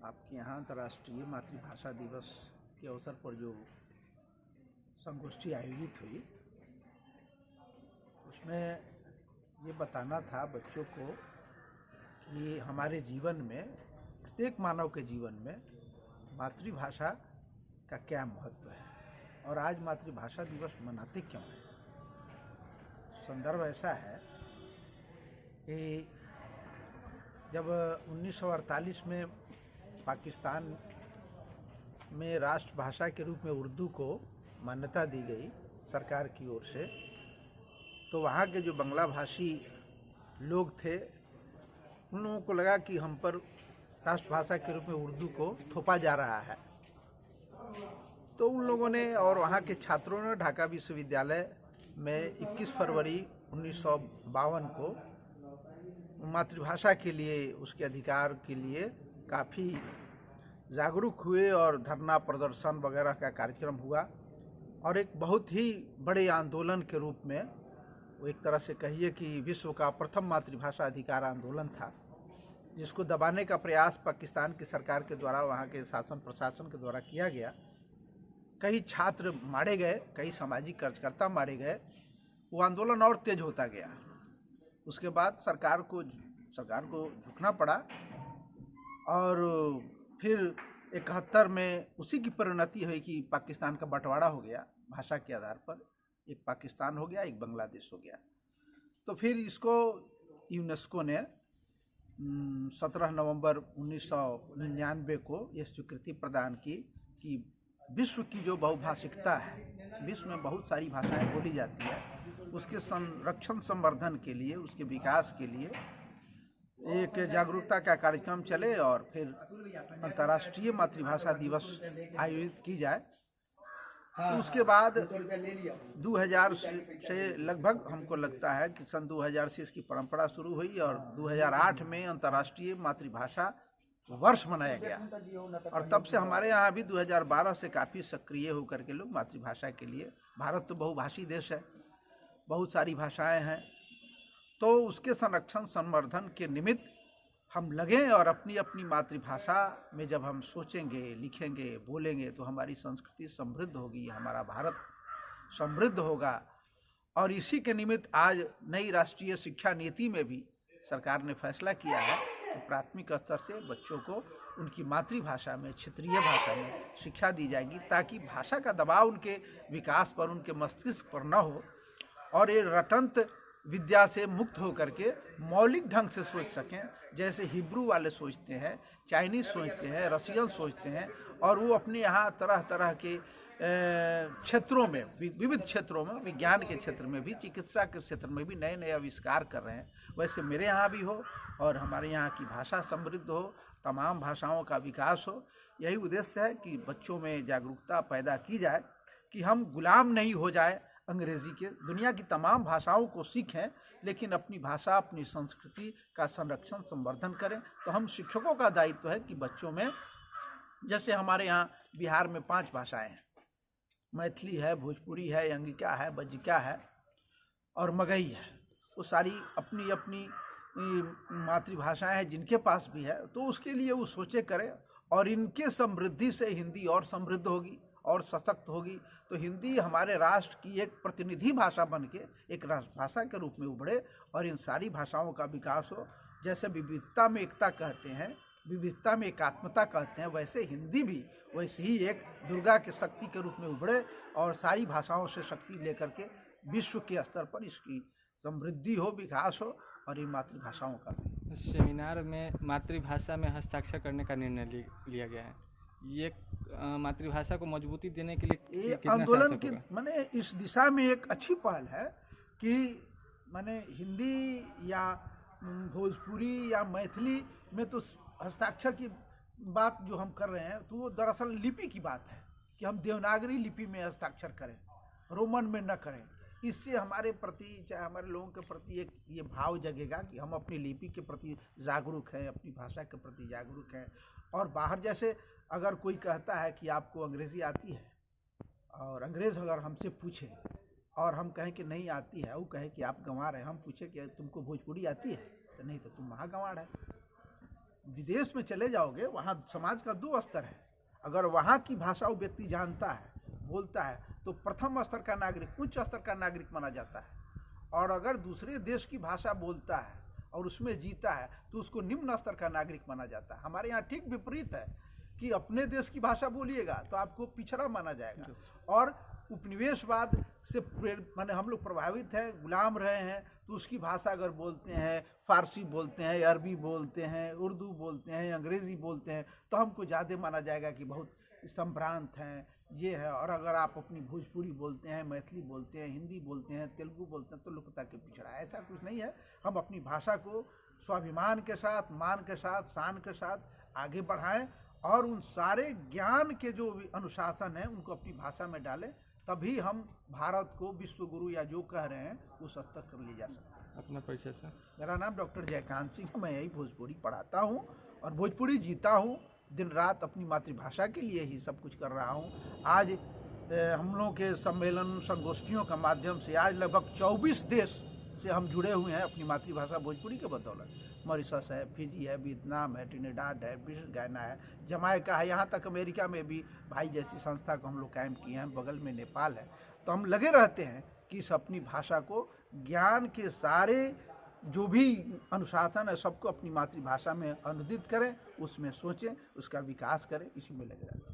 आपके यहाँ अंतर्राष्ट्रीय मातृभाषा दिवस के अवसर पर जो संगोष्ठी आयोजित हुई, उसमें ये बताना था बच्चों को कि हमारे जीवन में, प्रत्येक मानव के जीवन में मातृभाषा का क्या महत्व है और आज मातृभाषा दिवस मनाते क्यों हैं। संदर्भ ऐसा है कि जब 1948 में पाकिस्तान में राष्ट्रभाषा के रूप में उर्दू को मान्यता दी गई सरकार की ओर से, तो वहाँ के जो बांग्ला भाषी लोग थे उन लोगों को लगा कि हम पर राष्ट्रभाषा के रूप में उर्दू को थोपा जा रहा है। तो उन लोगों ने और वहाँ के छात्रों ने ढाका विश्वविद्यालय में 21 फरवरी 1952 को मातृभाषा के लिए, उसके अधिकार के लिए काफ़ी जागरूक हुए और धरना प्रदर्शन वगैरह का कार्यक्रम हुआ और एक बहुत ही बड़े आंदोलन के रूप में वो एक तरह से कहिए कि विश्व का प्रथम मातृभाषा अधिकार आंदोलन था, जिसको दबाने का प्रयास पाकिस्तान की सरकार के द्वारा, वहाँ के शासन प्रशासन के द्वारा किया गया। कई छात्र मारे गए, कई सामाजिक कार्यकर्ता मारे गए, वो आंदोलन और तेज होता गया। उसके बाद सरकार को झुकना पड़ा और फिर 71 में उसी की परिणति हुई कि पाकिस्तान का बंटवारा हो गया भाषा के आधार पर। एक पाकिस्तान हो गया, एक बांग्लादेश हो गया। तो फिर इसको यूनेस्को ने 17 नवंबर 1999 को ये स्वीकृति प्रदान की कि विश्व की जो बहुभाषिकता है, विश्व में बहुत सारी भाषाएं बोली जाती है, उसके संरक्षण संवर्धन के लिए, उसके विकास के लिए एक जागरूकता का कार्यक्रम चले और फिर अंतर्राष्ट्रीय मातृभाषा दिवस आयोजित की जाए। उसके बाद 2000 से लगभग हमको लगता है कि सन 2000 से इसकी परंपरा शुरू हुई और 2008 में अंतर्राष्ट्रीय मातृभाषा वर्ष मनाया गया और तब से हमारे यहाँ भी 2012 से काफ़ी सक्रिय होकर के लोग मातृभाषा के लिए, भारत तो बहुभाषी देश है, बहुत सारी भाषाएं हैं, तो उसके संरक्षण संवर्धन के निमित्त हम लगें और अपनी अपनी मातृभाषा में जब हम सोचेंगे, लिखेंगे, बोलेंगे तो हमारी संस्कृति समृद्ध होगी, हमारा भारत समृद्ध होगा। और इसी के निमित्त आज नई राष्ट्रीय शिक्षा नीति में भी सरकार ने फैसला किया है कि प्राथमिक स्तर से बच्चों को उनकी मातृभाषा में, क्षेत्रीय भाषा में शिक्षा दी जाएगी, ताकि भाषा का दबाव उनके विकास पर, उनके मस्तिष्क पर न हो और ये रटंत विद्या से मुक्त होकर के मौलिक ढंग से सोच सकें, जैसे हिब्रू वाले सोचते हैं, चाइनीज सोचते हैं, रसियन सोचते हैं, और वो अपने यहाँ तरह तरह के क्षेत्रों में, विविध क्षेत्रों में, विज्ञान के क्षेत्र में भी, चिकित्सा के क्षेत्र में भी नए नए आविष्कार कर रहे हैं। वैसे मेरे यहाँ भी हो और हमारे यहाँ की भाषा समृद्ध हो, तमाम भाषाओं का विकास हो। यही उद्देश्य है कि बच्चों में जागरूकता पैदा की जाए कि हम गुलाम नहीं हो जाए अंग्रेजी के। दुनिया की तमाम भाषाओं को सीखें, लेकिन अपनी भाषा, अपनी संस्कृति का संरक्षण संवर्धन करें। तो हम शिक्षकों का दायित्व है कि बच्चों में, जैसे हमारे यहाँ बिहार में 5 भाषाएं हैं, मैथिली है, भोजपुरी है, अंगिका है, बज्जिका है और मगही है। वो सारी अपनी अपनी मातृभाषाएं हैं जिनके पास भी है, तो उसके लिए वो सोचे करें और इनके समृद्धि से हिंदी और समृद्ध होगी और सशक्त होगी। तो हिंदी हमारे राष्ट्र की एक प्रतिनिधि भाषा बन के एक राष्ट्रभाषा के रूप में उभरे और इन सारी भाषाओं का विकास हो। जैसे विविधता में एकता कहते हैं, विविधता में एकात्मता कहते हैं, वैसे हिंदी भी वैसे ही एक दुर्गा के शक्ति के रूप में उभरे और सारी भाषाओं से शक्ति लेकर के विश्व के स्तर पर इसकी समृद्धि हो, विकास हो और इन मातृभाषाओं का। सेमिनार में मातृभाषा में हस्ताक्षर करने का निर्णय लिया गया है। ये मातृभाषा को मजबूती देने के लिए आंदोलन की माने इस दिशा में एक अच्छी पहल है कि माने हिंदी या भोजपुरी या मैथिली में तो हस्ताक्षर की बात जो हम कर रहे हैं, तो वो दरअसल लिपि की बात है कि हम देवनागरी लिपि में हस्ताक्षर करें, रोमन में न करें। इससे हमारे प्रति, चाहे हमारे लोगों के प्रति एक ये भाव जगेगा कि हम अपनी लिपि के प्रति जागरूक हैं, अपनी भाषा के प्रति जागरूक हैं। और बाहर जैसे अगर कोई कहता है कि आपको अंग्रेज़ी आती है और अंग्रेज़ अगर हमसे पूछे और हम कहें कि नहीं आती है, वो कहे कि आप गंवार हैं, हम पूछे कि तुमको भोजपुरी आती है, तो नहीं तो तुम महागंवार है। विदेश में चले जाओगे, वहाँ समाज का 2 स्तर है। अगर वहाँ की भाषा वो व्यक्ति जानता है, बोलता है, तो प्रथम स्तर का नागरिक, उच्च स्तर का नागरिक माना जाता है। और अगर दूसरे देश की भाषा बोलता है और उसमें जीता है तो उसको निम्न स्तर का नागरिक माना जाता है। हमारे यहाँ ठीक विपरीत है कि अपने देश की भाषा बोलिएगा तो आपको पिछड़ा माना जाएगा। और उपनिवेशवाद से माने हम लोग प्रभावित हैं, गुलाम रहे हैं, तो उसकी भाषा अगर बोलते हैं, फारसी बोलते हैं, अरबी बोलते हैं, उर्दू बोलते हैं, अंग्रेज़ी बोलते हैं, तो हमको ज़्यादा माना जाएगा कि बहुत संभ्रांत हैं, ये है। और अगर आप अपनी भोजपुरी बोलते हैं, मैथिली बोलते हैं, हिंदी बोलते हैं, तेलुगु बोलते हैं, तो लोकता के पिछड़ा है। ऐसा कुछ नहीं है। हम अपनी भाषा को स्वाभिमान के साथ, मान के साथ, शान के साथ आगे बढ़ाएं और उन सारे ज्ञान के जो अनुशासन है उनको अपनी भाषा में डालें, तभी हम भारत को विश्व गुरु या जो कह रहे हैं उस स्तर पर ले जा सकते हैं। अपना परिचय सर। मेरा नाम डॉक्टर जयकांत सिंह है। मैं यही भोजपुरी पढ़ाता हूँ और भोजपुरी जीता हूँ। दिन रात अपनी मातृभाषा के लिए ही सब कुछ कर रहा हूँ। आज हम लोगों के सम्मेलन संगोष्ठियों का माध्यम से आज लगभग 24 देश से हम जुड़े हुए हैं अपनी मातृभाषा भोजपुरी के बदौलत। मॉरिशस है, फिजी है, वियतनाम है, ट्रिनिडाड है, ब्रिटिश गायना है, जमाइका है, यहाँ तक अमेरिका में भी भाई जैसी संस्था को हम लोग कायम किए हैं, बगल में नेपाल है। तो हम लगे रहते हैं कि इस अपनी भाषा को ज्ञान के सारे जो भी अनुशासन है सबको अपनी मातृभाषा में अनुदित करें, उसमें सोचें, उसका विकास करें, इसी में लगे रहते हैं।